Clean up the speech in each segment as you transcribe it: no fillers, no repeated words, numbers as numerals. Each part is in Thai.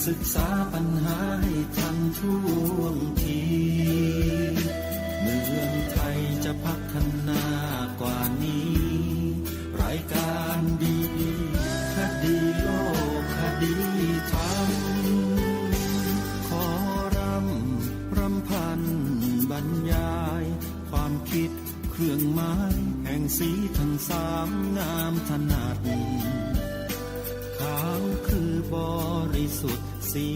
ศึกษาปัญหาให้ทันท่วงทีเมืองไทยจะพัฒนากว่านี้รายการดีคดีโลกคดีธรรมขอรำพันบรรยายความคิดเครื่องหมายแห่งสีทั้งสามงามถนัดขาวคือบริสุทธิ์สี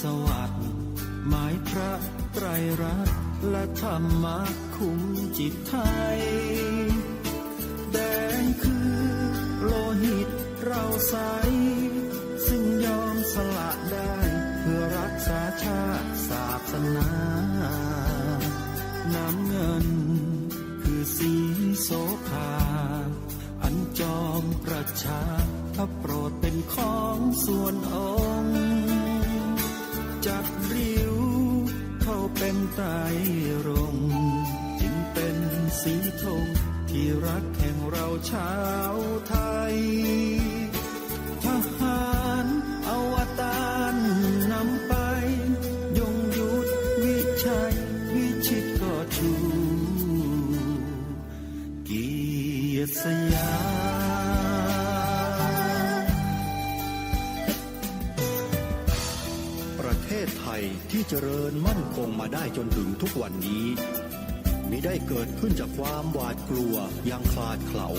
สวัสดิ์หมายพระไตรรัตน์และธรรมะคุ้มจิตไทยแดงคือโลหิตเราใสซึ่งยอมสละได้เพื่อรักษาชาติศาสนาน้ำเงินคือสีโสภาอันจอมประชาพระโปรดเป็นของส่วนองค์จัดริ้วเข้าเป็นไตรรงค์จึงเป็นสีธงที่รักแห่งเราชาวไทยทหารอวตารนำไปยงยุทธวิชัยวิชิตก็ชูเกียรติสยามประเทศไทยที่เจริญมั่นคงมาได้จนถึงทุกวันนี้มิได้เกิดขึ้นจากความหวาดกลัวอย่างคลาดเขลา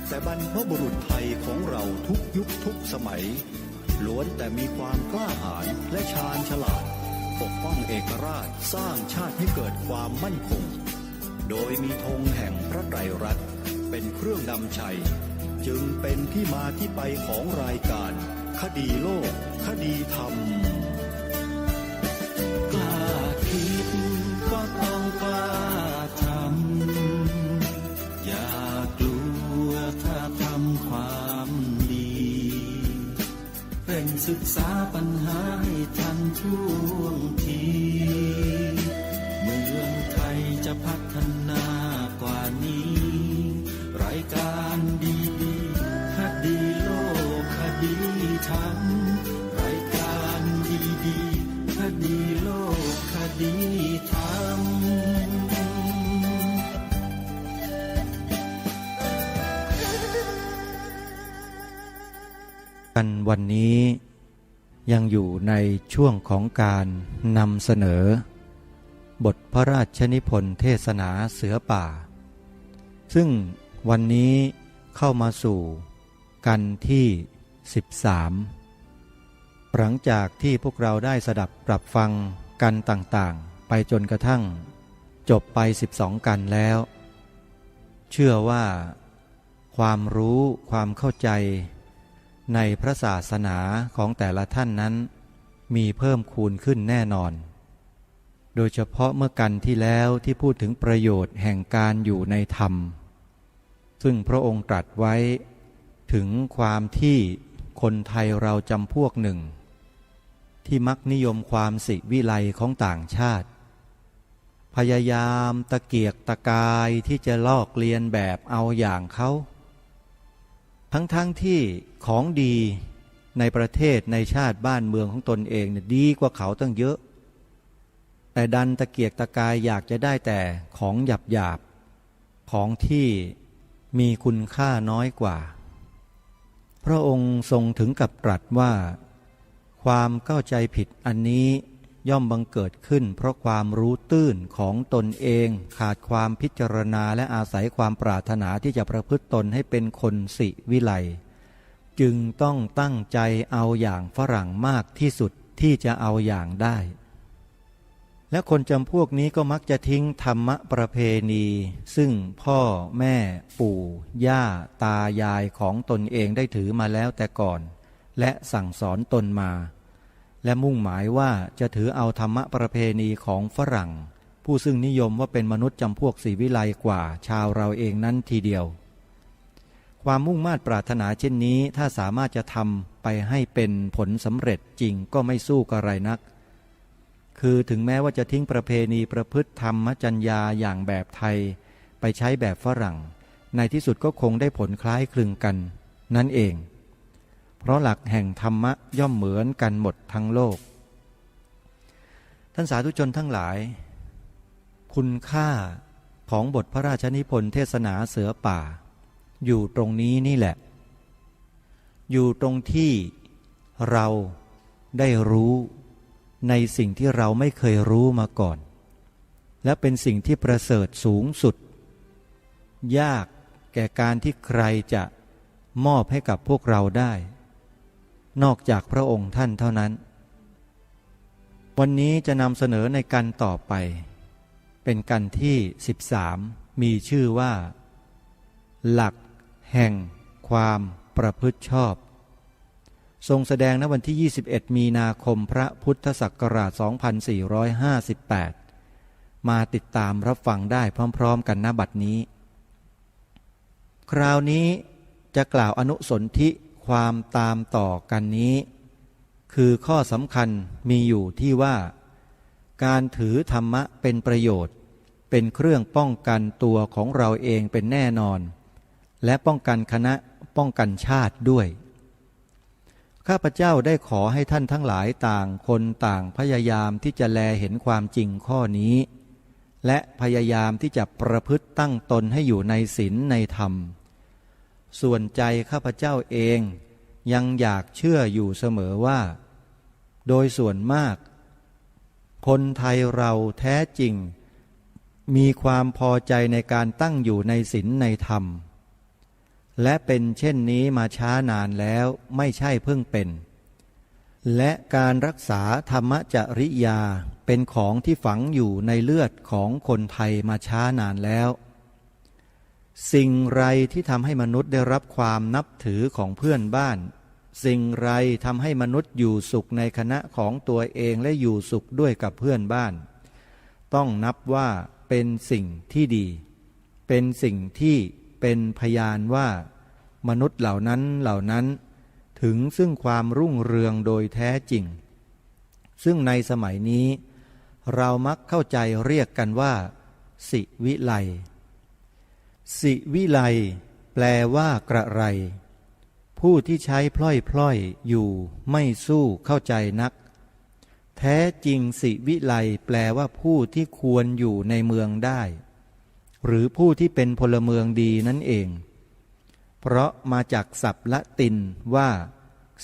แต่บรรพบุรุษไทยของเราทุกยุคทุกสมัยล้วนแต่มีความกล้าหาญและชาญฉลาดปกป้องเอกราชสร้างชาติให้เกิดความมั่นคงโดยมีธงแห่งพระไตรรัตน์เป็นเครื่องนำชัยจึงเป็นที่มาที่ไปของรายการคดีโลกคดีธรรมกล้าคิดก็ต้องกล้าทำอย่ากลัวถ้าทำความดีเร่งศึกษาปัญหาให้ทันท่วงทีเมืองไทยจะพัฒนากว่านี้รายการดีคดีโลกคดีธรรมรายการดีคดีโลกคดีธรรมกันวันนี้ยังอยู่ในช่วงของการนำเสนอบทพระราชนิพนธ์เทศนาเสือป่าซึ่งวันนี้เข้ามาสู่กันที่13หลังจากที่พวกเราได้สดับปรับฟังกันต่างๆไปจนกระทั่งจบไป12กันแล้วเชื่อว่าความรู้ความเข้าใจในพระศาสนาของแต่ละท่านนั้นมีเพิ่มคูณขึ้นแน่นอนโดยเฉพาะเมื่อกันที่แล้วที่พูดถึงประโยชน์แห่งการอยู่ในธรรมซึ่งพระองค์ตรัสไว้ถึงความที่คนไทยเราจำพวกหนึ่งที่มักนิยมความสิวิไลของต่างชาติพยายามตะเกียกตะกายที่จะลอกเลียนแบบเอาอย่างเขาทั้งที่ของดีในประเทศในชาติบ้านเมืองของตนเองเนี่ยดีกว่าเขาตั้งเยอะแต่ดันตะเกียกตะกายอยากจะได้แต่ของหยาบของที่มีคุณค่าน้อยกว่าพระองค์ทรงถึงกับตรัสว่าความเข้าใจผิดอันนี้ย่อมบังเกิดขึ้นเพราะความรู้ตื้นของตนเองขาดความพิจารณาและอาศัยความปรารถนาที่จะประพฤติตนให้เป็นคนสิวิไลจึงต้องตั้งใจเอาอย่างฝรั่งมากที่สุดที่จะเอาอย่างได้และคนจำพวกนี้ก็มักจะทิ้งธรรมประเพณีซึ่งพ่อแม่ปู่ย่าตายายของตนเองได้ถือมาแล้วแต่ก่อนและสั่งสอนตนมาและมุ่งหมายว่าจะถือเอาธรรมประเพณีของฝรั่งผู้ซึ่งนิยมว่าเป็นมนุษย์จำพวกศรีวิไลกว่าชาวเราเองนั้นทีเดียวความมุ่งมา่ปรารถนาเช่นนี้ถ้าสามารถจะทำไปให้เป็นผลสำเร็จจริงก็ไม่สู้กระไรนักคือถึงแม้ว่าจะทิ้งประเพณีประพฤติธรรมจรรยาอย่างแบบไทยไปใช้แบบฝรั่งในที่สุดก็คงได้ผลคล้ายคลึงกันนั่นเอง เพ เพราะหลักแห่งธรรมะย่อมเหมือนกันหมดทั้งโลกท่านสาธุชนทั้งหลายคุณค่าของบทพระราชนิพนธ์เทศนาเสือป่าอยู่ตรงนี้นี่แหละอยู่ตรงที่เราได้รู้ในสิ่งที่เราไม่เคยรู้มาก่อนและเป็นสิ่งที่ประเสริฐสูงสุดยากแก่การที่ใครจะมอบให้กับพวกเราได้นอกจากพระองค์ท่านเท่านั้นวันนี้จะนำเสนอในกันต่อไปเป็นกันที่13มีชื่อว่าหลักแห่งความประพฤติชอบทรงแสดงณวันที่21มีนาคมพระพุทธศักราช2458มาติดตามรับฟังได้พร้อมๆกันณบัดนี้คราวนี้จะกล่าวอนุสนธิความตามต่อกันนี้คือข้อสำคัญมีอยู่ที่ว่าการถือธรรมะเป็นประโยชน์เป็นเครื่องป้องกันตัวของเราเองเป็นแน่นอนและป้องกันคณะป้องกันชาติด้วยข้าพเจ้าได้ขอให้ท่านทั้งหลายต่างคนต่างพยายามที่จะแลเห็นความจริงข้อนี้และพยายามที่จะประพฤติตั้งตนให้อยู่ในศีลในธรรมส่วนใจข้าพเจ้าเองยังอยากเชื่ออยู่เสมอว่าโดยส่วนมากคนไทยเราแท้จริงมีความพอใจในการตั้งอยู่ในศีลในธรรมและเป็นเช่นนี้มาช้านานแล้วไม่ใช่เพิ่งเป็นและการรักษาธรรมจริยาเป็นของที่ฝังอยู่ในเลือดของคนไทยมาช้านานแล้วสิ่งไรที่ทำให้มนุษย์ได้รับความนับถือของเพื่อนบ้านสิ่งไรทำให้มนุษย์อยู่สุขในคณะของตัวเองและอยู่สุขด้วยกับเพื่อนบ้านต้องนับว่าเป็นสิ่งที่ดีเป็นสิ่งที่เป็นพยานว่ามนุษย์เหล่านั้นถึงซึ่งความรุ่งเรืองโดยแท้จริงซึ่งในสมัยนี้เรามักเข้าใจเรียกกันว่าสิวิไลสิวิไลแปลว่ากระไรผู้ที่ใช้พล่อยอยู่ไม่สู้เข้าใจนักแท้จริงสิวิไลแปลว่าผู้ที่ควรอยู่ในเมืองได้หรือผู้ที่เป็นพลเมืองดีนั่นเองเพราะมาจากศัพท์ละตินว่า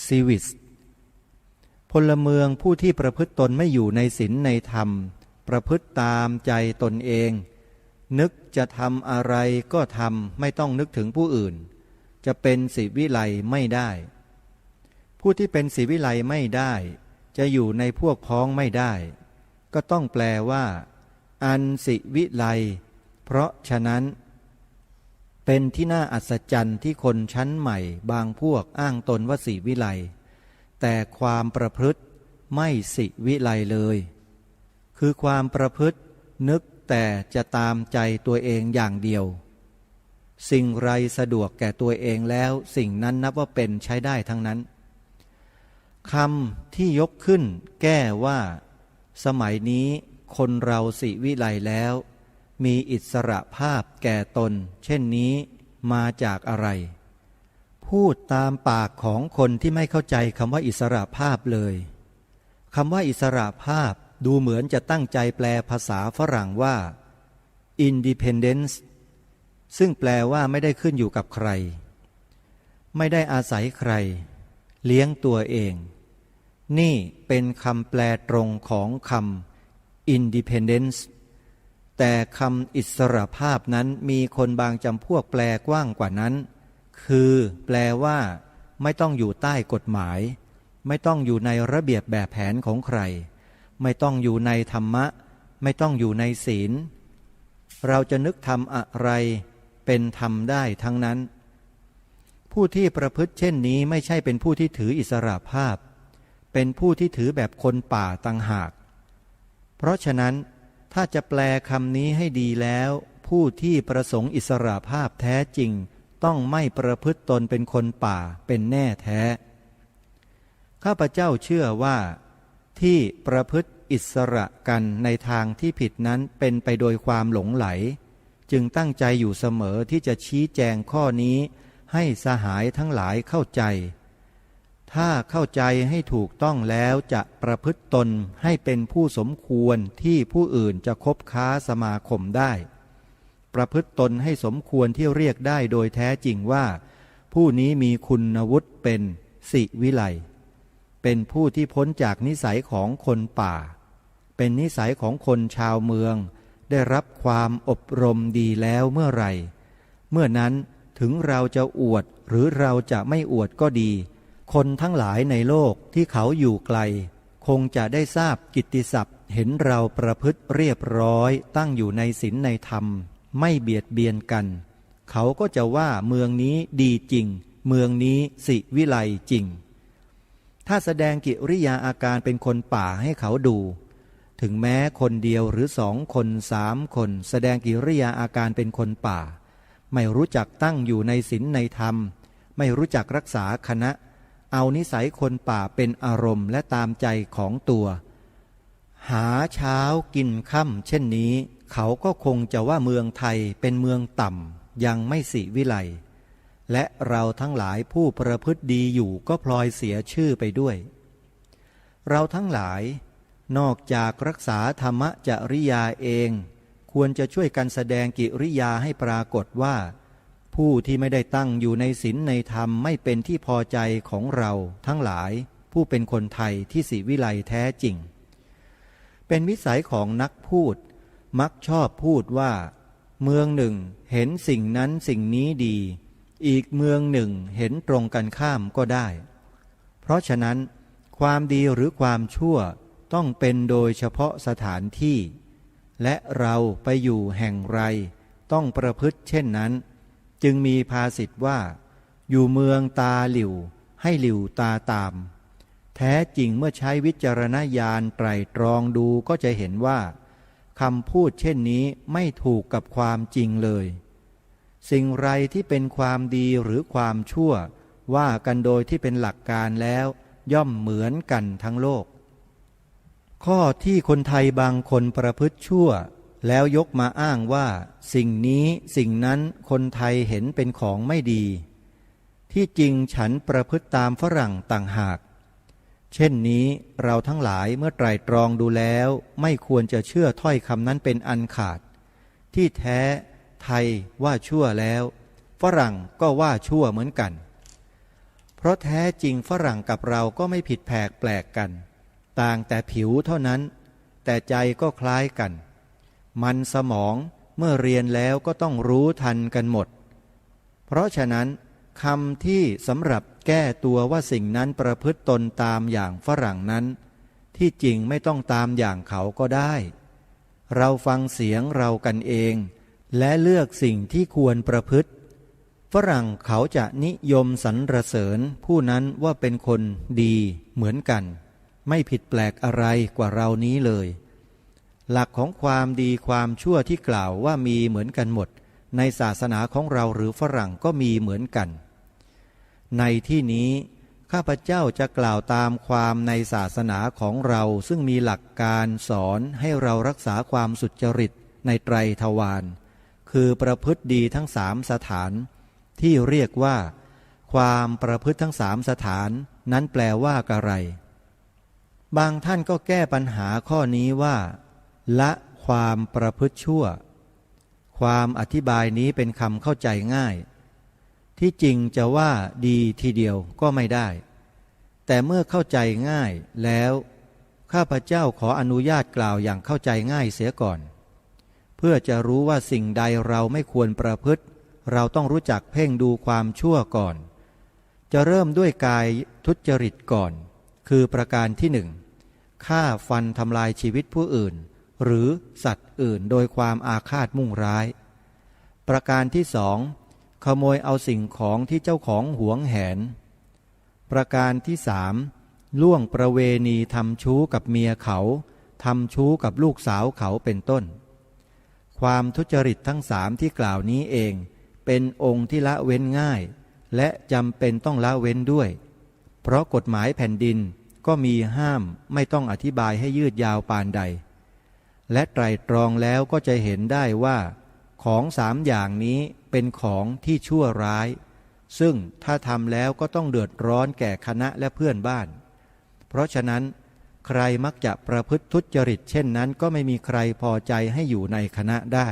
civis พลเมืองผู้ที่ประพฤติตนไม่อยู่ในศีลในธรรมประพฤติตามใจตนเองนึกจะทำอะไรก็ทำไม่ต้องนึกถึงผู้อื่นจะเป็นศิวิไลไม่ได้ผู้ที่เป็นศิวิไลไม่ได้จะอยู่ในพวกพ้องไม่ได้ก็ต้องแปลว่าอันศิวิไลเพราะฉะนั้นเป็นที่น่าอัศจรรย์ที่คนชั้นใหม่บางพวกอ้างตนว่าศิวิไลแต่ความประพฤติไม่ศิวิไลเลยคือความประพฤตินึกแต่จะตามใจตัวเองอย่างเดียวสิ่งไรสะดวกแก่ตัวเองแล้วสิ่งนั้นนับว่าเป็นใช้ได้ทั้งนั้นคำที่ยกขึ้นแก้ว่าสมัยนี้คนเราศิวิไลแล้วมีอิสระภาพแก่ตนเช่นนี้มาจากอะไรพูดตามปากของคนที่ไม่เข้าใจคำว่าอิสระภาพเลยคำว่าอิสระภาพดูเหมือนจะตั้งใจแปลภาษาฝรั่งว่า independence ซึ่งแปลว่าไม่ได้ขึ้นอยู่กับใครไม่ได้อาศัยใครเลี้ยงตัวเองนี่เป็นคำแปลตรงของคำ independence แต่คำอิสรภาพนั้นมีคนบางจำพวกแปลกว้างกว่านั้นคือแปลว่าไม่ต้องอยู่ใต้กฎหมายไม่ต้องอยู่ในระเบียบแบบแผนของใครไม่ต้องอยู่ในธรรมะไม่ต้องอยู่ในศีลเราจะนึกทำอะไรเป็นธรรมได้ทั้งนั้นผู้ที่ประพฤติเช่นนี้ไม่ใช่เป็นผู้ที่ถืออิสรภาพเป็นผู้ที่ถือแบบคนป่าต่างหากเพราะฉะนั้นถ้าจะแปลคำนี้ให้ดีแล้วผู้ที่ประสงค์อิสรภาพแท้จริงต้องไม่ประพฤติตนเป็นคนป่าเป็นแน่แท้ข้าพเจ้าเชื่อว่าที่ประพฤติอิสระกันในทางที่ผิดนั้นเป็นไปโดยความหลงไหลจึงตั้งใจอยู่เสมอที่จะชี้แจงข้อนี้ให้สหายทั้งหลายเข้าใจ ถ้าเข้าใจให้ถูกต้องแล้วจะประพฤติตนให้เป็นผู้สมควรที่ผู้อื่นจะคบค้าสมาคมได้ประพฤติตนให้สมควรที่เรียกได้โดยแท้จริงว่าผู้นี้มีคุณวุฒิเป็นสิวิไลเป็นผู้ที่พ้นจากนิสัยของคนป่าเป็นนิสัยของคนชาวเมืองได้รับความอบรมดีแล้วเมื่อไหร่เมื่อนั้นถึงเราจะอวดหรือเราจะไม่อวดก็ดีคนทั้งหลายในโลกที่เขาอยู่ไกลคงจะได้ทราบกิตติศัพท์เห็นเราประพฤติเรียบร้อยตั้งอยู่ในศีลในธรรมไม่เบียดเบียนกันเขาก็จะว่าเมืองนี้ดีจริงเมืองนี้สิวิไลจริงถ้าแสดงกิริยาอาการเป็นคนป่าให้เขาดูถึงแม้คนเดียวหรือ2 คน3 คนแสดงกิริยาอาการเป็นคนป่าไม่รู้จักตั้งอยู่ในศีลในธรรมไม่รู้จักรักษาคณะเอานิสัยคนป่าเป็นอารมณ์และตามใจของตัวหาเช้ากินค่ำเช่นนี้เขาก็คงจะว่าเมืองไทยเป็นเมืองต่ำยังไม่สิวิไลและเราทั้งหลายผู้ประพฤติดีอยู่ก็พลอยเสียชื่อไปด้วยเราทั้งหลายนอกจากรักษาธรรมจริยาเองควรจะช่วยกันแสดงกิริยาให้ปรากฏว่าผู้ที่ไม่ได้ตั้งอยู่ในศีลในธรรมไม่เป็นที่พอใจของเราทั้งหลายผู้เป็นคนไทยที่สิวิไลแท้จริงเป็นวิสัยของนักพูดมักชอบพูดว่าเมืองหนึ่งเห็นสิ่งนั้นสิ่งนี้ดีอีกเมืองหนึ่งเห็นตรงกันข้ามก็ได้เพราะฉะนั้นความดีหรือความชั่วต้องเป็นโดยเฉพาะสถานที่และเราไปอยู่แห่งไรต้องประพฤติเช่นนั้นจึงมีภาษิตว่าอยู่เมืองตาหลิวให้หลิวตาตามแท้จริงเมื่อใช้วิจารณญาณไตร่ตรองดูก็จะเห็นว่าคำพูดเช่นนี้ไม่ถูกกับความจริงเลยสิ่งไรที่เป็นความดีหรือความชั่วว่ากันโดยที่เป็นหลักการแล้วย่อมเหมือนกันทั้งโลกข้อที่คนไทยบางคนประพฤติชั่วแล้วยกมาอ้างว่าสิ่งนี้สิ่งนั้นคนไทยเห็นเป็นของไม่ดีที่จริงฉันประพฤติตามฝรั่งต่างหากเช่นนี้เราทั้งหลายเมื่อไตร่ตรองดูแล้วไม่ควรจะเชื่อถ้อยคำนั้นเป็นอันขาดที่แท้ไทยว่าชั่วแล้วฝรั่งก็ว่าชั่วเหมือนกันเพราะแท้จริงฝรั่งกับเราก็ไม่ผิดแผกแปลกกันต่างแต่ผิวเท่านั้นแต่ใจก็คล้ายกันมันสมองเมื่อเรียนแล้วก็ต้องรู้ทันกันหมดเพราะฉะนั้นคำที่สำหรับแก้ตัวว่าสิ่งนั้นประพฤติตนตามอย่างฝรั่งนั้นที่จริงไม่ต้องตามอย่างเขาก็ได้เราฟังเสียงเรากันเองและเลือกสิ่งที่ควรประพฤติฝรั่งเขาจะนิยมสรรเสริญผู้นั้นว่าเป็นคนดีเหมือนกันไม่ผิดแปลกอะไรกว่าเรานี้เลยหลักของความดีความชั่วที่กล่าวว่ามีเหมือนกันหมดในศาสนาของเราหรือฝรั่งก็มีเหมือนกันในที่นี้ข้าพเจ้าจะกล่าวตามความในศาสนาของเราซึ่งมีหลักการสอนให้เรารักษาความสุจริตในไตรทวารคือประพฤติดีทั้ง3 สถานที่เรียกว่าความประพฤติทั้ง3 สถานนั้นแปลว่าอะไรบางท่านก็แก้ปัญหาข้อนี้ว่าละความประพฤติชั่วความอธิบายนี้เป็นคำเข้าใจง่ายที่จริงจะว่าดีทีเดียวก็ไม่ได้แต่เมื่อเข้าใจง่ายแล้วข้าพเจ้าขออนุญาตกล่าวอย่างเข้าใจง่ายเสียก่อนเพื่อจะรู้ว่าสิ่งใดเราไม่ควรประพฤติเราต้องรู้จักเพ่งดูความชั่วก่อนจะเริ่มด้วยกายทุจริตก่อนคือประการที่1ฆ่าฟันทำลายชีวิตผู้อื่นหรือสัตว์อื่นโดยความอาฆาตมุ่งร้ายประการที่2ขโมยเอาสิ่งของที่เจ้าของหวงแหนประการที่3ล่วงประเวณีทำชู้กับเมียเขาทำชู้กับลูกสาวเขาเป็นต้นความทุจริตทั้ง3ที่กล่าวนี้เองเป็นองค์ที่ละเว้นง่ายและจำเป็นต้องละเว้นด้วยเพราะกฎหมายแผ่นดินก็มีห้ามไม่ต้องอธิบายให้ยืดยาวปานใดและไตร่ตรองแล้วก็จะเห็นได้ว่าของ3 อย่างนี้เป็นของที่ชั่วร้าย ซึ่งถ้าทำแล้วก็ต้องเดือดร้อนแก่คณะและเพื่อนบ้านเพราะฉะนั้นใครมักจะประพฤติทุจริตเช่นนั้นก็ไม่มีใครพอใจให้อยู่ในคณะได้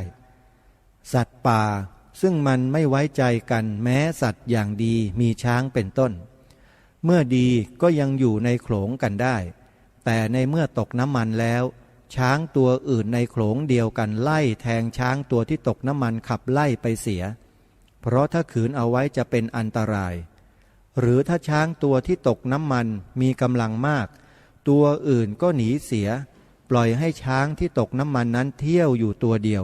สัตว์ป่าซึ่งมันไม่ไว้ใจกันแม้สัตว์อย่างดีมีช้างเป็นต้นเมื่อดีก็ยังอยู่ในโขลงกันได้แต่ในเมื่อตกน้ำมันแล้วช้างตัวอื่นในโขลงเดียวกันไล่แทงช้างตัวที่ตกน้ำมันขับไล่ไปเสียเพราะถ้าขืนเอาไว้จะเป็นอันตรายหรือถ้าช้างตัวที่ตกน้ำมันมีกำลังมากตัวอื่นก็หนีเสียปล่อยให้ช้างที่ตกน้ำมันนั้นเที่ยวอยู่ตัวเดียว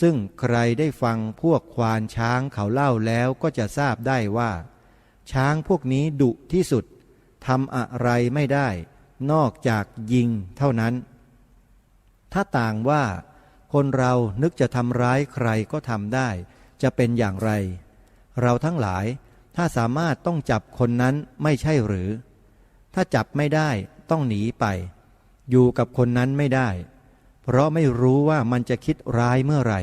ซึ่งใครได้ฟังพวกควานช้างเขาเล่าแล้วก็จะทราบได้ว่าช้างพวกนี้ดุที่สุดทำอะไรไม่ได้นอกจากยิงเท่านั้นถ้าต่างว่าคนเรานึกจะทำร้ายใครก็ทำได้จะเป็นอย่างไรเราทั้งหลายถ้าสามารถต้องจับคนนั้นไม่ใช่หรือถ้าจับไม่ได้ต้องหนีไปอยู่กับคนนั้นไม่ได้เพราะไม่รู้ว่ามันจะคิดร้ายเมื่อไหร่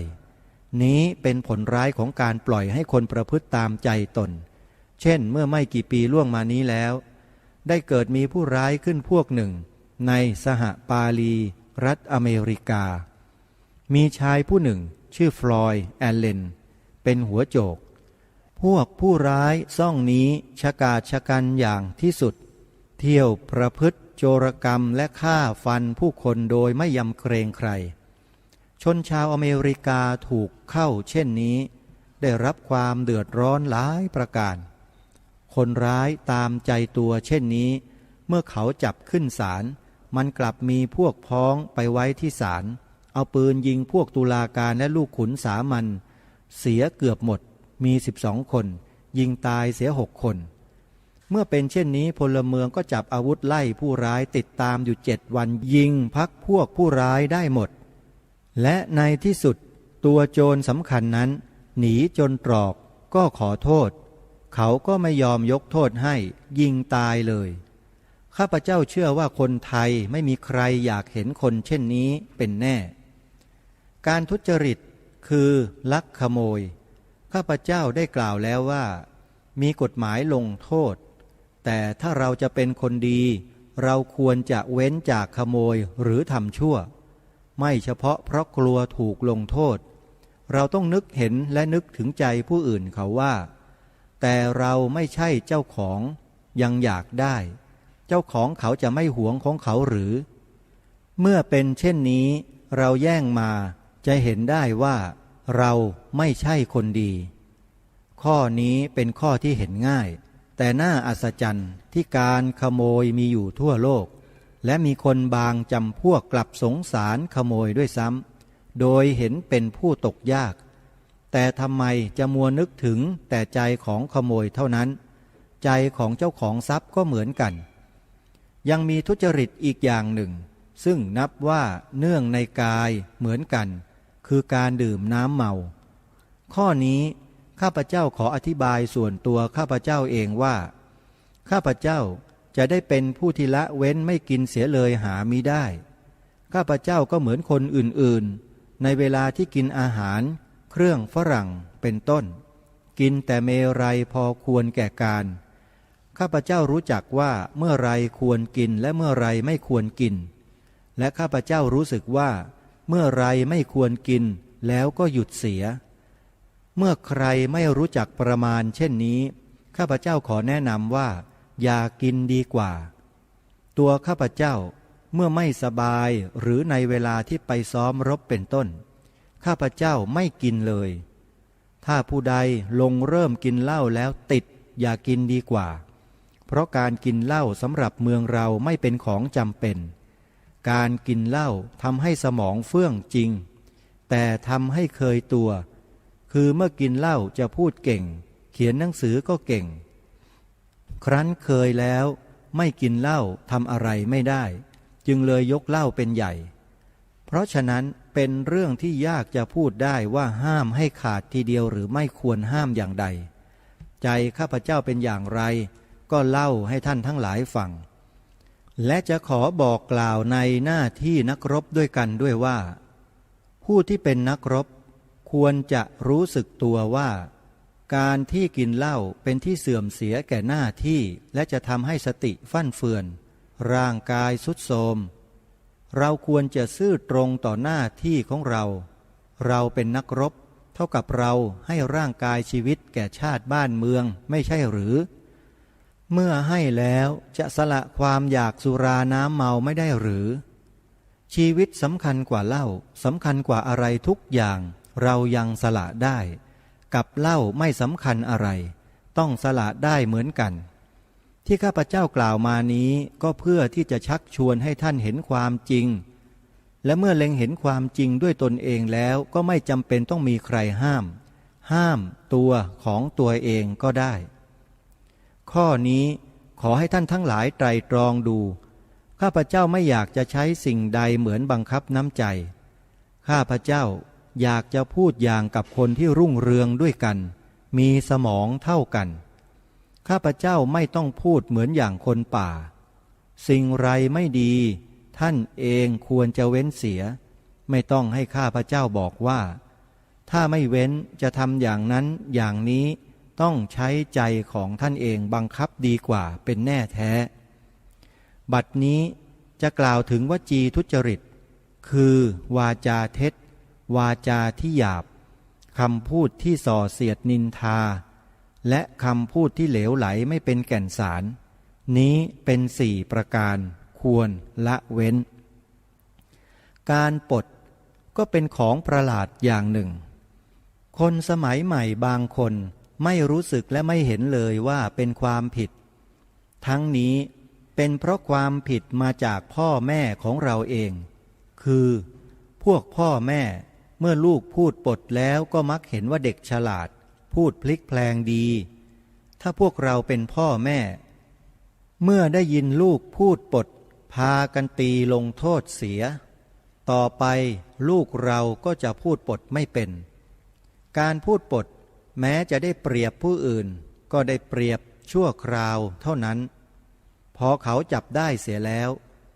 นี้เป็นผลร้ายของการปล่อยให้คนประพฤติตามใจตนเช่นเมื่อไม่กี่ปีล่วงมานี้แล้วได้เกิดมีผู้ร้ายขึ้นพวกหนึ่งในสหปาลีรัฐอเมริกามีชายผู้หนึ่งชื่อฟลอยด์แอลเลนเป็นหัวโจกพวกผู้ร้ายซ่องนี้ชะกาจชะกันอย่างที่สุดเที่ยวประพฤติโจรกรรมและฆ่าฟันผู้คนโดยไม่ยำเกรงใครชนชาวอเมริกาถูกเข้าเช่นนี้ได้รับความเดือดร้อนหลายประการคนร้ายตามใจตัวเช่นนี้เมื่อเขาจับขึ้นศาลมันกลับมีพวกพ้องไปไว้ที่ศาลเอาปืนยิงพวกตุลาการและลูกขุนสามัญเสียเกือบหมดมี12 คนยิงตายเสีย6 คนเมื่อเป็นเช่นนี้พลเมืองก็จับอาวุธไล่ผู้ร้ายติดตามอยู่7 วันยิงพักพวกผู้ร้ายได้หมดและในที่สุดตัวโจรสำคัญนั้นหนีจนตรอกก็ขอโทษเขาก็ไม่ยอมยกโทษให้ยิงตายเลยข้าพเจ้าเชื่อว่าคนไทยไม่มีใครอยากเห็นคนเช่นนี้เป็นแน่การทุจริตคือลักขโมยข้าพเจ้าได้กล่าวแล้วว่ามีกฎหมายลงโทษแต่ถ้าเราจะเป็นคนดีเราควรจะเว้นจากขโมยหรือทำชั่วไม่เฉพาะเพราะกลัวถูกลงโทษเราต้องนึกเห็นและนึกถึงใจผู้อื่นเขาว่าแต่เราไม่ใช่เจ้าของยังอยากได้เจ้าของเขาจะไม่หวงของเขาหรือเมื่อเป็นเช่นนี้เราแย่งมาจะเห็นได้ว่าเราไม่ใช่คนดีข้อนี้เป็นข้อที่เห็นง่ายแต่น่าอัศจรรย์ที่การขโมยมีอยู่ทั่วโลกและมีคนบางจำพวกกลับสงสารขโมยด้วยซ้ำโดยเห็นเป็นผู้ตกยากแต่ทำไมจะมัวนึกถึงแต่ใจของขโมยเท่านั้นใจของเจ้าของทรัพย์ก็เหมือนกันยังมีทุจริตอีกอย่างหนึ่งซึ่งนับว่าเนื่องในกายเหมือนกันคือการดื่มน้ำเมาข้อนี้ข้าพเจ้าขออธิบายส่วนตัวข้าพเจ้าเองว่าข้าพเจ้าจะได้เป็นผู้ที่ละเว้นไม่กินเสียเลยหามิได้ข้าพเจ้าก็เหมือนคนอื่นๆในเวลาที่กินอาหารเครื่องฝรั่งเป็นต้นกินแต่เมรัยพอควรแก่การข้าพเจ้ารู้จักว่าเมื่อไรควรกินและเมื่อไรไม่ควรกินและข้าพเจ้ารู้สึกว่าเมื่อไรไม่ควรกินแล้วก็หยุดเสียเมื่อใครไม่รู้จักประมาณเช่นนี้ข้าพเจ้าขอแนะนำว่าอย่ากินดีกว่าตัวข้าพเจ้าเมื่อไม่สบายหรือในเวลาที่ไปซ้อมรบเป็นต้นข้าพเจ้าไม่กินเลยถ้าผู้ใดลงเริ่มกินเหล้าแล้วติดอย่ากินดีกว่าเพราะการกินเหล้าสำหรับเมืองเราไม่เป็นของจำเป็นการกินเหล้าทำให้สมองเฟื่องจริงแต่ทำให้เคยตัวคือเมื่อกินเหล้าจะพูดเก่งเขียนหนังสือก็เก่งครั้นเคยแล้วไม่กินเหล้าทำอะไรไม่ได้จึงเลยยกเหล้าเป็นใหญ่เพราะฉะนั้นเป็นเรื่องที่ยากจะพูดได้ว่าห้ามให้ขาดทีเดียวหรือไม่ควรห้ามอย่างใดใจข้าพเจ้าเป็นอย่างไรก็เล่าให้ท่านทั้งหลายฟังและจะขอบอกกล่าวในหน้าที่นักรบด้วยกันด้วยว่าผู้ที่เป็นนักรบควรจะรู้สึกตัวว่า การที่กินเหล้าเป็นที่เสื่อมเสียแก่หน้าที่และจะทำให้สติฟั่นเฟือนร่างกายทรุดโทรมเราควรจะซื่อตรงต่อหน้าที่ของเราเราเป็นนักรบเท่ากับเราให้ร่างกายชีวิตแก่ชาติบ้านเมืองไม่ใช่หรือเมื่อให้แล้วจะสละความอยากสุราน้ำเมาไม่ได้หรือชีวิตสำคัญกว่าเหล้าสำคัญกว่าอะไรทุกอย่างเรายังสละได้กับเหล้าไม่สำคัญอะไรต้องสละได้เหมือนกันที่ข้าพเจ้ากล่าวมานี้ก็เพื่อที่จะชักชวนให้ท่านเห็นความจริงและเมื่อเล็งเห็นความจริงด้วยตนเองแล้วก็ไม่จำเป็นต้องมีใครห้ามตัวของตัวเองก็ได้ข้อนี้ขอให้ท่านทั้งหลายไตรตรองดูข้าพเจ้าไม่อยากจะใช้สิ่งใดเหมือนบังคับน้ำใจข้าพเจ้าอยากจะพูดอย่างกับคนที่รุ่งเรืองด้วยกันมีสมองเท่ากันข้าพเจ้าไม่ต้องพูดเหมือนอย่างคนป่าสิ่งไรไม่ดีท่านเองควรจะเว้นเสียไม่ต้องให้ข้าพเจ้าบอกว่าถ้าไม่เว้นจะทำอย่างนั้นอย่างนี้ต้องใช้ใจของท่านเองบังคับดีกว่าเป็นแน่แท้บัดนี้จะกล่าวถึงวจีทุจริตคือวาจาเท็จวาจาที่หยาบคำพูดที่ส่อเสียดนินทาและคำพูดที่เหลวไหลไม่เป็นแก่นสารนี้เป็น4ประการควรละเว้นการปดก็เป็นของประหลาดอย่างหนึ่งคนสมัยใหม่บางคนไม่รู้สึกและไม่เห็นเลยว่าเป็นความผิดทั้งนี้เป็นเพราะความผิดมาจากพ่อแม่ของเราเองคือพวกพ่อแม่เมื่อลูกพูดปดแล้วก็มักเห็นว่าเด็กฉลาดพูดพลิกแพลงดีถ้าพวกเราเป็นพ่อแม่เมื่อได้ยินลูกพูดปดพากันตีลงโทษเสียต่อไปลูกเราก็จะพูดปดไม่เป็นการพูดปดแม้จะได้เปรียบผู้อื่นก็ได้เปรียบชั่วคราวเท่านั้นพอเขาจับได้เสียแล้ว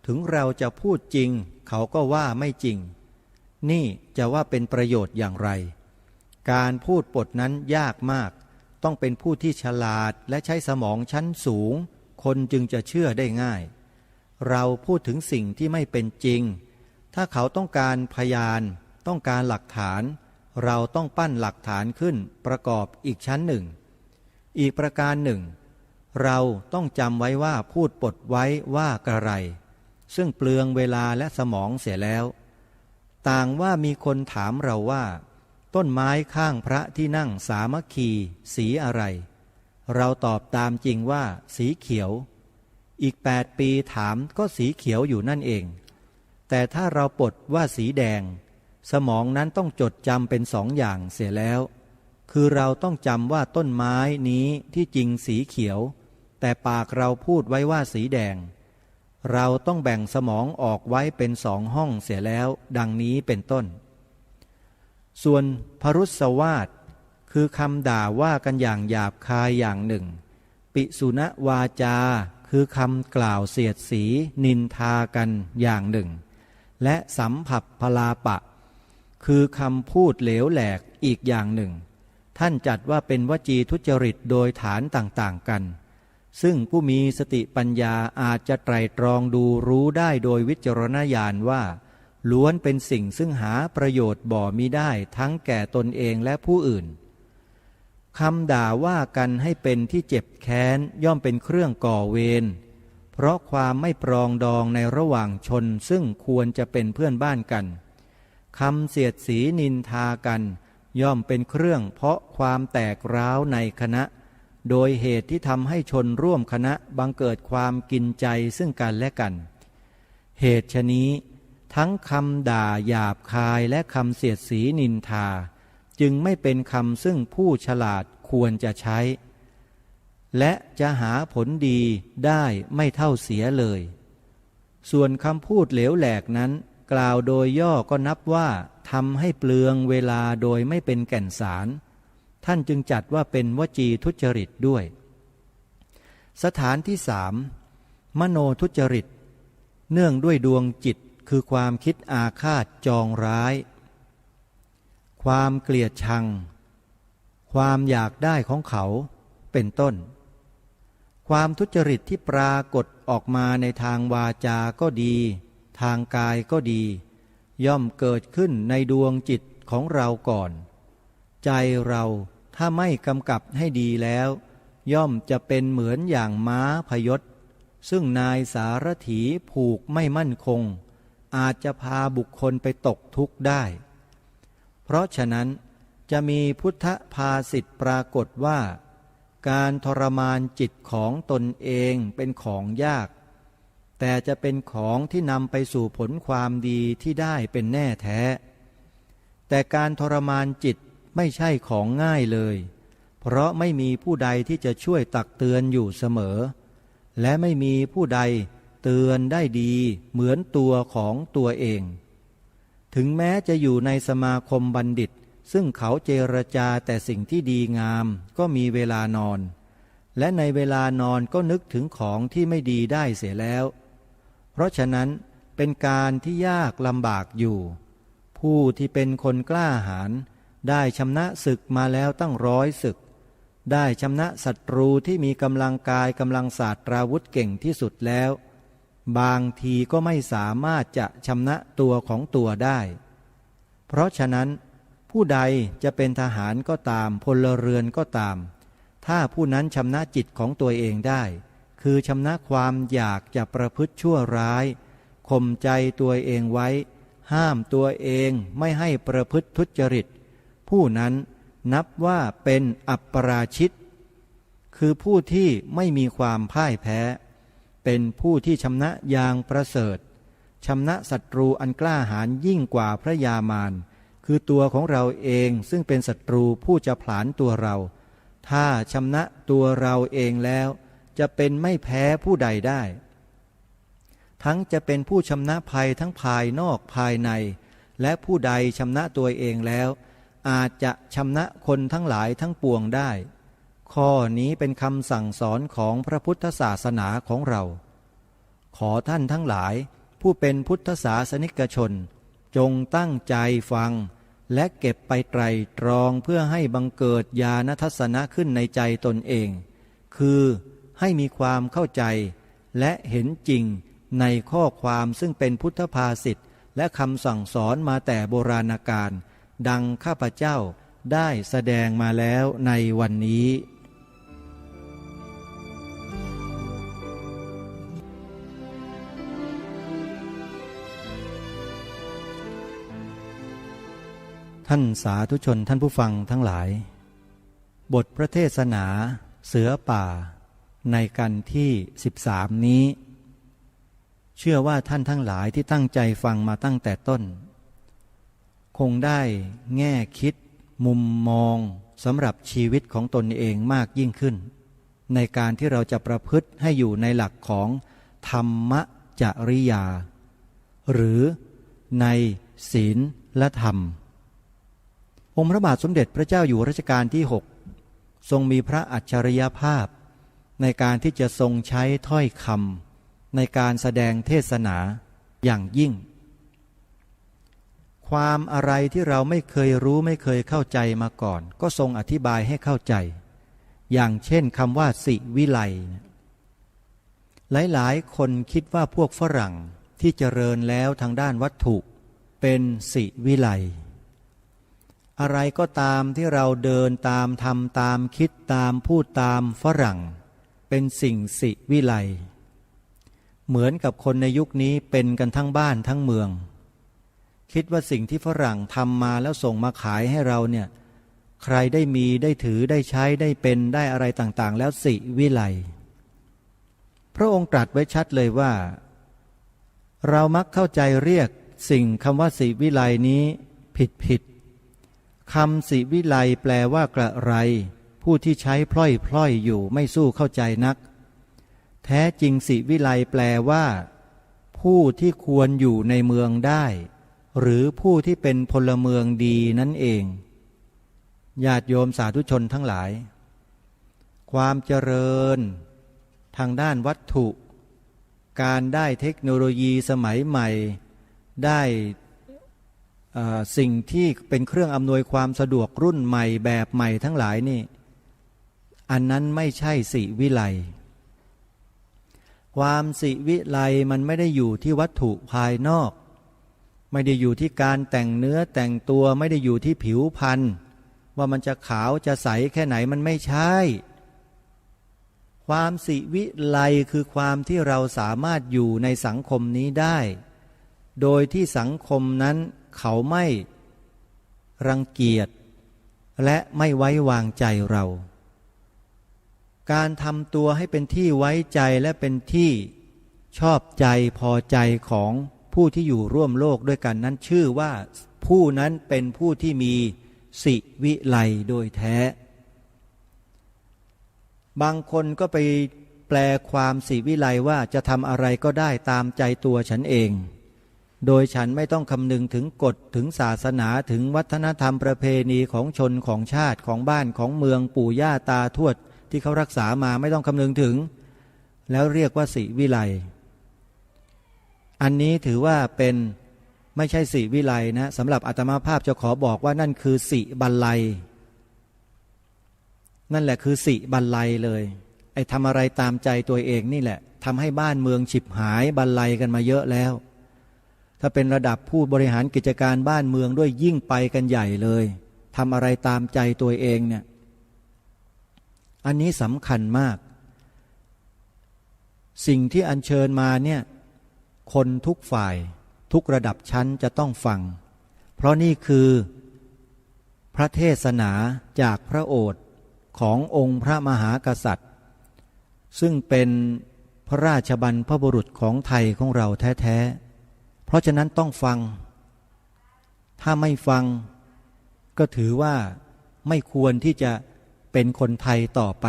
ถึงเราจะพูดจริงเขาก็ว่าไม่จริงนี่จะว่าเป็นประโยชน์อย่างไรการพูดปดนั้นยากมากต้องเป็นผู้ที่ฉลาดและใช้สมองชั้นสูงคนจึงจะเชื่อได้ง่ายเราพูดถึงสิ่งที่ไม่เป็นจริงถ้าเขาต้องการพยานต้องการหลักฐานเราต้องปั้นหลักฐานขึ้นประกอบอีกชั้นหนึ่งอีกประการหนึ่งเราต้องจำไว้ว่าพูดปดไว้ว่ากระไรซึ่งเปลืองเวลาและสมองเสียแล้วต่างว่ามีคนถามเราว่าต้นไม้ข้างพระที่นั่งสามัคคีสีอะไรเราตอบตามจริงว่าสีเขียวอีก8 ปีถามก็สีเขียวอยู่นั่นเองแต่ถ้าเราปดว่าสีแดงสมองนั้นต้องจดจำเป็น2 อย่างเสียแล้วคือเราต้องจำว่าต้นไม้นี้ที่จริงสีเขียวแต่ปากเราพูดไว้ว่าสีแดงเราต้องแบ่งสมองออกไว้เป็น2 ห้องเสียแล้วดังนี้เป็นต้นส่วนพรุสวาทคือคำด่าว่ากันอย่างหยาบคายอย่างหนึ่งปิสุณวาจาคือคำกล่าวเสียดสีนินทากันอย่างหนึ่งและสัมผัสพลาปะคือคำพูดเหลวแหลกอีกอย่างหนึ่งท่านจัดว่าเป็นวจีทุจริตโดยฐานต่างๆกันซึ่งผู้มีสติปัญญาอาจจะไตร่ตรองดูรู้ได้โดยวิจารณญาณว่าล้วนเป็นสิ่งซึ่งหาประโยชน์บ่มิได้ทั้งแก่ตนเองและผู้อื่นคำด่าว่ากันให้เป็นที่เจ็บแค้นย่อมเป็นเครื่องก่อเวรเพราะความไม่ปรองดองในระหว่างชนซึ่งควรจะเป็นเพื่อนบ้านกันคำเสียดสีนินทากันย่อมเป็นเครื่องเพราะความแตกร้าวในคณะโดยเหตุที่ทำให้ชนร่วมคณะบังเกิดความกินใจซึ่งกันและกันเหตุฉะนี้ทั้งคำด่าหยาบคายและคำเสียดสีนินทาจึงไม่เป็นคำซึ่งผู้ฉลาดควรจะใช้และจะหาผลดีได้ไม่เท่าเสียเลยส่วนคำพูดเหลวแหลกนั้นกล่าวโดยย่อก็นับว่าทำให้เปลืองเวลาโดยไม่เป็นแก่นสารท่านจึงจัดว่าเป็นวจีทุจริตด้วยสถานที่3มโนทุจริตเนื่องด้วยดวงจิตคือความคิดอาฆาตจองร้ายความเกลียดชัง ความอยากได้ของเขาเป็นต้นความทุจริตที่ปรากฏออกมาในทางวาจาก็ดีทางกายก็ดีย่อมเกิดขึ้นในดวงจิตของเราก่อนใจเราถ้าไม่กำกับให้ดีแล้วย่อมจะเป็นเหมือนอย่างม้าพยศซึ่งนายสารถีผูกไม่มั่นคงอาจจะพาบุคคลไปตกทุกข์ได้เพราะฉะนั้นจะมีพุทธภาษิตปรากฏว่าการทรมานจิตของตนเองเป็นของยากแต่จะเป็นของที่นำไปสู่ผลความดีที่ได้เป็นแน่แท้แต่การทรมานจิตไม่ใช่ของง่ายเลยเพราะไม่มีผู้ใดที่จะช่วยตักเตือนอยู่เสมอและไม่มีผู้ใดเตือนได้ดีเหมือนตัวของตัวเองถึงแม้จะอยู่ในสมาคมบัณฑิตซึ่งเขาเจรจาแต่สิ่งที่ดีงามก็มีเวลานอนและในเวลานอนก็นึกถึงของที่ไม่ดีได้เสียแล้วเพราะฉะนั้นเป็นการที่ยากลำบากอยู่ผู้ที่เป็นคนกล้าหาญได้ชำนะศึกมาแล้วตั้ง100 ศึกได้ชำนะศัตรูที่มีกำลังกายกำลังศาสตราวุธเก่งที่สุดแล้วบางทีก็ไม่สามารถจะชำนะตัวของตัวได้เพราะฉะนั้นผู้ใดจะเป็นทหารก็ตามพลเรือนก็ตามถ้าผู้นั้นชำนะจิตของตัวเองได้คือชำนะความอยากจะประพฤติชั่วร้ายข่มใจตัวเองไว้ห้ามตัวเองไม่ให้ประพฤติทุจริตผู้นั้นนับว่าเป็นอัปปราชิตคือผู้ที่ไม่มีความพ่ายแพ้เป็นผู้ที่ชำนะอย่างประเสริฐชำนะศัตรูอันกล้าหาญยิ่งกว่าพระยามารคือตัวของเราเองซึ่งเป็นศัตรูผู้จะผลาญตัวเราถ้าชำนะตัวเราเองแล้วจะเป็นไม่แพ้ผู้ใดได้ทั้งจะเป็นผู้ชำนะภัยทั้งภายนอกภายในและผู้ใดชำนะตัวเองแล้วอาจจะชำนะคนทั้งหลายทั้งปวงได้ข้อนี้เป็นคำสั่งสอนของพระพุทธศาสนาของเราขอท่านทั้งหลายผู้เป็นพุทธศาสนิกชนจงตั้งใจฟังและเก็บไปไตรตรองเพื่อให้บังเกิดญาณทัศนะขึ้นในใจตนเองคือให้มีความเข้าใจและเห็นจริงในข้อความซึ่งเป็นพุทธภาษิตและคำสั่งสอนมาแต่โบราณกาลดังข้าพเจ้าได้แสดงมาแล้วในวันนี้ท่านสาธุชนท่านผู้ฟังทั้งหลายบทพระเทศนาเสือป่าในกันที่13นี้เชื่อว่าท่านทั้งหลายที่ตั้งใจฟังมาตั้งแต่ต้นคงได้แง่คิดมุมมองสำหรับชีวิตของตนเองมากยิ่งขึ้นในการที่เราจะประพฤติให้อยู่ในหลักของธรรมจริยาหรือในศีลและธรรมองค์พระบาทสมเด็จพระเจ้าอยู่หัวรัชกาลที่6ทรงมีพระอัจฉริยภาพในการที่จะทรงใช้ถ้อยคำในการแสดงเทศนาอย่างยิ่งความอะไรที่เราไม่เคยรู้ไม่เคยเข้าใจมาก่อนก็ทรงอธิบายให้เข้าใจอย่างเช่นคำว่าสิวิไลหลายๆคนคิดว่าพวกฝรั่งที่เจริญแล้วทางด้านวัตถุเป็นสิวิไลอะไรก็ตามที่เราเดินตามทำตามคิดตามพูดตามฝรั่งเป็นสิ่งสิวิไลเหมือนกับคนในยุคนี้เป็นกันทั้งบ้านทั้งเมืองคิดว่าสิ่งที่ฝรั่งทำมาแล้วส่งมาขายให้เราเนี่ยใครได้มีได้ถือได้ใช้ได้เป็นได้อะไรต่างๆแล้วสิวิไลพระองค์ตรัสไว้ชัดเลยว่าเรามักเข้าใจเรียกสิ่งคำว่าสิวิไลนี้ผิดคำสิวิไลแปลว่ากระไรผู้ที่ใช้พล่อยอยู่ไม่สู้เข้าใจนักแท้จริงสิวิไลแปลว่าผู้ที่ควรอยู่ในเมืองได้หรือผู้ที่เป็นพลเมืองดีนั่นเองญาติโยมสาธุชนทั้งหลายความเจริญทางด้านวัตถุการได้เทคโนโลยีสมัยใหม่ได้ สิ่งที่เป็นเครื่องอำนวยความสะดวกรุ่นใหม่แบบใหม่ทั้งหลายนี่อันนั้นไม่ใช่สิวิไลความสิวิไลมันไม่ได้อยู่ที่วัตถุภายนอกไม่ได้อยู่ที่การแต่งเนื้อแต่งตัวไม่ได้อยู่ที่ผิวพรรณว่ามันจะขาวจะใสแค่ไหนมันไม่ใช่ความสิวิไลคือความที่เราสามารถอยู่ในสังคมนี้ได้โดยที่สังคมนั้นเขาไม่รังเกียจและไม่ไว้วางใจเราการทำตัวให้เป็นที่ไว้ใจและเป็นที่ชอบใจพอใจของผู้ที่อยู่ร่วมโลกด้วยกันนั้นชื่อว่าผู้นั้นเป็นผู้ที่มีสิวิไลโดยแท้บางคนก็ไปแปลความสิวิไลว่าจะทำอะไรก็ได้ตามใจตัวฉันเองโดยฉันไม่ต้องคำนึงถึงกฎถึงศาสนาถึงวัฒนธรรมประเพณีของชนของชาติของบ้านของเมืองปู่ย่าตาทวดที่เขารักษามาไม่ต้องคำนึงถึงแล้วเรียกว่าสิวิไลอันนี้ถือว่าเป็นไม่ใช่สิวิไลนะสำหรับอาตมาภาพจะขอบอกว่านั่นคือสิบัลลัยนั่นแหละคือสิบัลลัยเลยไอ้ทำอะไรตามใจตัวเองนี่แหละทำให้บ้านเมืองฉิบหายบัลลัยกันมาเยอะแล้วถ้าเป็นระดับผู้บริหารกิจการบ้านเมืองด้วยยิ่งไปกันใหญ่เลยทำอะไรตามใจตัวเองเนี่ยอันนี้สำคัญมากสิ่งที่อัญเชิญมาเนี่ยคนทุกฝ่ายทุกระดับชั้นจะต้องฟังเพราะนี่คือพระเทศนาจากพระโอษฐ์ขององค์พระมหากษัตริย์ซึ่งเป็นพระราชบรรพบุรุษของไทยของเราแท้ๆเพราะฉะนั้นต้องฟังถ้าไม่ฟังก็ถือว่าไม่ควรที่จะเป็นคนไทยต่อไป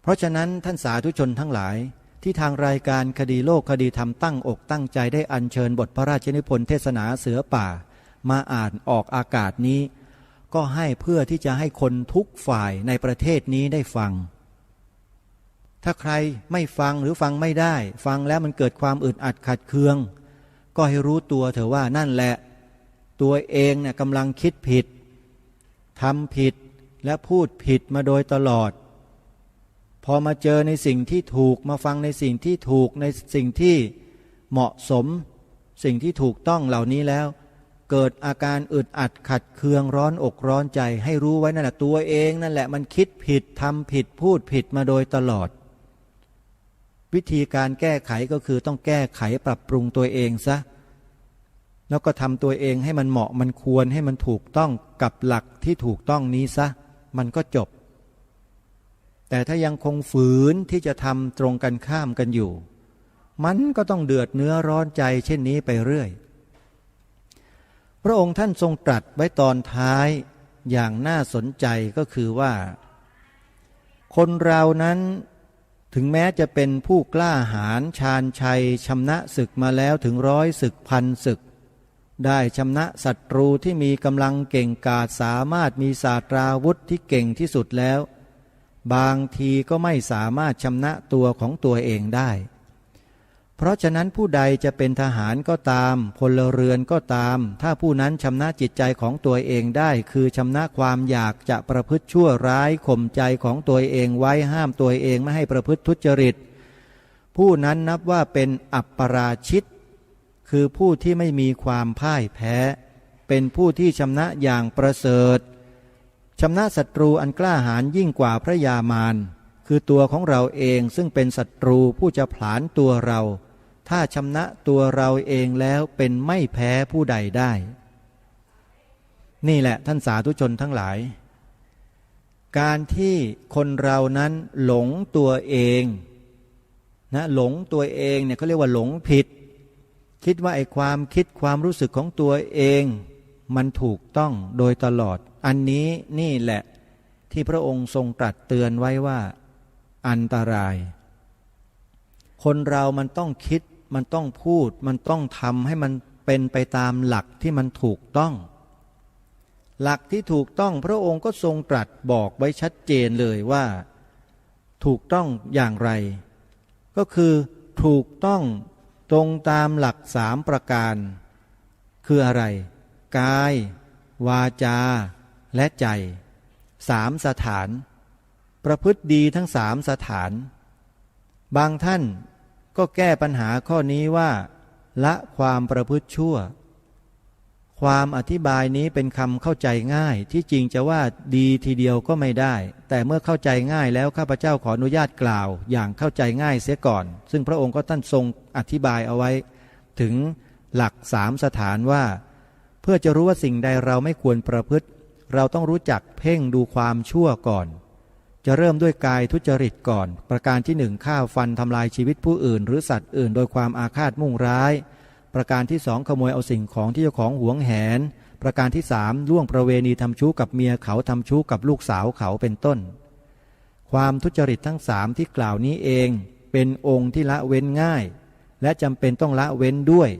เพราะฉะนั้นท่านสาธุชนทั้งหลายที่ทางรายการคดีโลกคดีธรรมตั้งอกตั้งใจได้อัญเชิญบทพระราชนิพนธ์เทศนาเสือป่ามาอ่านออกอากาศนี้ก็ให้เพื่อที่จะให้คนทุกฝ่ายในประเทศนี้ได้ฟังถ้าใครไม่ฟังหรือฟังไม่ได้ฟังแล้วมันเกิดความอึดอัดขัดเคืองก็ให้รู้ตัวเถอะว่านั่นแหละตัวเองเนี่ยกำลังคิดผิดทำผิดและพูดผิดมาโดยตลอดพอมาเจอในสิ่งที่ถูกมาฟังในสิ่งที่ถูกในสิ่งที่เหมาะสมสิ่งที่ถูกต้องเหล่านี้แล้วเกิดอาการอึดอัดขัดเคืองร้อนอกร้อนใจให้รู้ไว้นั่นแหละตัวเองนั่นแหละมันคิดผิดทำผิดพูดผิดมาโดยตลอดวิธีการแก้ไขก็คือต้องแก้ไขปรับปรุงตัวเองซะแล้วก็ทำตัวเองให้มันเหมาะมันควรให้มันถูกต้องกับหลักที่ถูกต้องนี้ซะมันก็จบแต่ถ้ายังคงฝืนที่จะทำตรงกันข้ามกันอยู่มันก็ต้องเดือดเนื้อร้อนใจเช่นนี้ไปเรื่อยพระองค์ท่านทรงตรัสไว้ตอนท้ายอย่างน่าสนใจก็คือว่าคนเรานั้นถึงแม้จะเป็นผู้กล้าหาญชาญชัยชำนะศึกมาแล้วถึง100 ศึกพันศึกได้ชำนะศัตรูที่มีกำลังเก่งกาจสามารถมีศาสตราวุธที่เก่งที่สุดแล้วบางทีก็ไม่สามารถชำนะตัวของตัวเองได้เพราะฉะนั้นผู้ใดจะเป็นทหารก็ตามพลเรือนก็ตามถ้าผู้นั้นชำนะจิตใจของตัวเองได้คือชำนะความอยากจะประพฤติชั่วร้ายข่มใจของตัวเองไว้ห้ามตัวเองไม่ให้ประพฤติทุจริตผู้นั้นนับว่าเป็นอัปปราชิตคือผู้ที่ไม่มีความพ่ายแพ้เป็นผู้ที่ชำนะอย่างประเสริฐชำนะศัตรูอันกล้าหาญยิ่งกว่าพระยามารคือตัวของเราเองซึ่งเป็นศัตรูผู้จะผลาญตัวเราถ้าชำนะตัวเราเองแล้วเป็นไม่แพ้ผู้ใดได้นี่แหละท่านสาธุชนทั้งหลายการที่คนเรานั้นหลงตัวเองนะหลงตัวเองเนี่ยเขาเรียกว่าหลงผิดคิดว่าไอ้ความคิดความรู้สึกของตัวเองมันถูกต้องโดยตลอดอันนี้นี่แหละที่พระองค์ทรงตรัสเตือนไว้ว่าอันตรายคนเรามันต้องคิดมันต้องพูดมันต้องทำให้มันเป็นไปตามหลักที่มันถูกต้องหลักที่ถูกต้องพระองค์ก็ทรงตรัสบอกไว้ชัดเจนเลยว่าถูกต้องอย่างไรก็คือถูกต้องตรงตามหลัก3 ประการ คืออะไรกาย วาจาและใจ3 สถานประพฤติดีทั้ง3 สถานบางท่านก็แก้ปัญหาข้อนี้ว่าละความประพฤติชั่วความอธิบายนี้เป็นคำเข้าใจง่ายที่จริงจะว่าดีทีเดียวก็ไม่ได้แต่เมื่อเข้าใจง่ายแล้วข้าพเจ้าขออนุญาตกล่าวอย่างเข้าใจง่ายเสียก่อนซึ่งพระองค์ก็ท่านทรงอธิบายเอาไว้ถึงหลัก3 สถานว่าเพื่อจะรู้ว่าสิ่งใดเราไม่ควรประพฤติเราต้องรู้จักเพ่งดูความชั่วก่อนจะเริ่มด้วยกายทุจริตก่อนประการที่1ฆ่าฟันทำลายชีวิตผู้อื่นหรือสัตว์อื่นโดยความอาฆาตมุ่งร้ายประการที่2ขโมยเอาสิ่งของที่เจ้าของหวงแหนประการที่3ล่วงประเวณีทำชู้กับเมียเขาทำชู้กับลูกสาวเขาเป็นต้นความทุจริตทั้ง3ที่กล่าวนี้เองเป็นองค์ที่ละเว้นง่ายและจำเป็นต้องละเว้นด้วย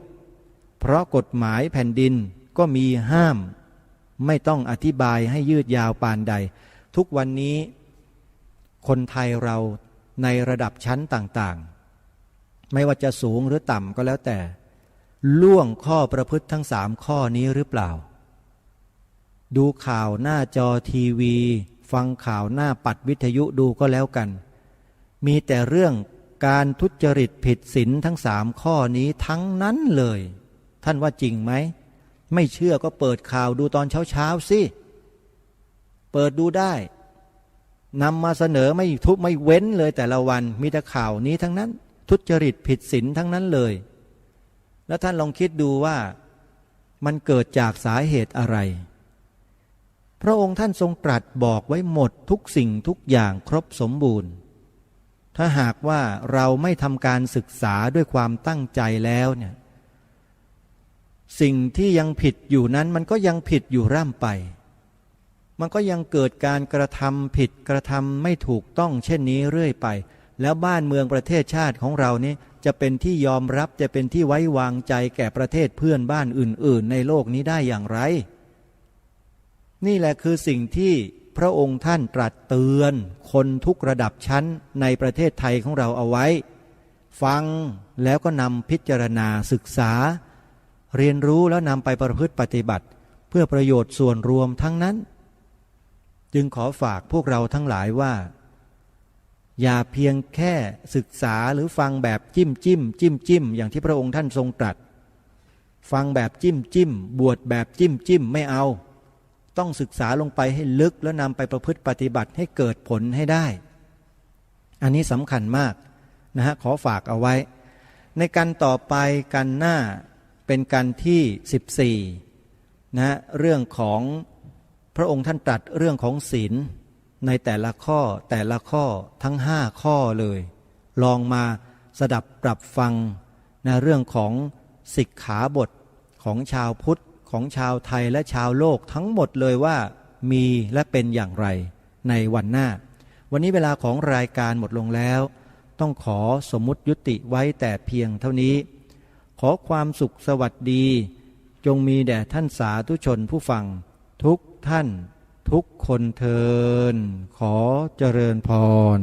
เพราะกฎหมายแผ่นดินก็มีห้ามไม่ต้องอธิบายให้ยืดยาวปานใดทุกวันนี้คนไทยเราในระดับชั้นต่างๆไม่ว่าจะสูงหรือต่ำก็แล้วแต่ล่วงข้อประพฤติทั้ง3 ข้อนี้หรือเปล่าดูข่าวหน้าจอทีวีฟังข่าวหน้าปัดวิทยุดูก็แล้วกันมีแต่เรื่องการทุจริตผิดศีลทั้ง3 ข้อนี้ทั้งนั้นเลยท่านว่าจริงไหมไม่เชื่อก็เปิดข่าวดูตอนเช้าสิเปิดดูได้นำมาเสนอไม่เว้นเลยแต่ละวันมีแต่ข่าวนี้ทั้งนั้นทุจริตผิดศีลทั้งนั้นเลยแล้วท่านลองคิดดูว่ามันเกิดจากสาเหตุอะไรพระองค์ท่านทรงตรัสบอกไว้หมดทุกสิ่งทุกอย่างครบสมบูรณ์ถ้าหากว่าเราไม่ทำการศึกษาด้วยความตั้งใจแล้วเนี่ยสิ่งที่ยังผิดอยู่นั้นมันก็ยังผิดอยู่ร่ำไปมันก็ยังเกิดการกระทำผิดกระทำไม่ถูกต้องเช่นนี้เรื่อยไปแล้วบ้านเมืองประเทศชาติของเรานี้จะเป็นที่ยอมรับจะเป็นที่ไว้วางใจแก่ประเทศเพื่อนบ้านอื่นๆในโลกนี้ได้อย่างไรนี่แหละคือสิ่งที่พระองค์ท่านตรัสเตือนคนทุกระดับชั้นในประเทศไทยของเราเอาไว้ฟังแล้วก็นำพิจารณาศึกษาเรียนรู้แล้วนำไปประพฤติปฏิบัติเพื่อประโยชน์ส่วนรวมทั้งนั้นจึงขอฝากพวกเราทั้งหลายว่าอย่าเพียงแค่ศึกษาหรือฟังแบบจิ้มอย่างที่พระองค์ท่านทรงตรัสฟังแบบจิ้มบวชแบบจิ้มไม่เอาต้องศึกษาลงไปให้ลึกแล้วนำไปประพฤติปฏิบัติให้เกิดผลให้ได้อันนี้สำคัญมากนะฮะขอฝากเอาไว้ในกันต่อไปกันหน้าเป็นกันที่14นะเรื่องของพระองค์ท่านตรัสเรื่องของศีลในแต่ละข้อทั้ง5 ข้อเลยลองมาสดับปรับฟังนะเรื่องของสิกขาบทของชาวพุทธของชาวไทยและชาวโลกทั้งหมดเลยว่ามีและเป็นอย่างไรในวันหน้าวันนี้เวลาของรายการหมดลงแล้วต้องขอสมมุติยุติไว้แต่เพียงเท่านี้ขอความสุขสวัสดีจงมีแด่ท่านสาธุชนผู้ฟังทุกท่านทุกคนเทินขอเจริญพร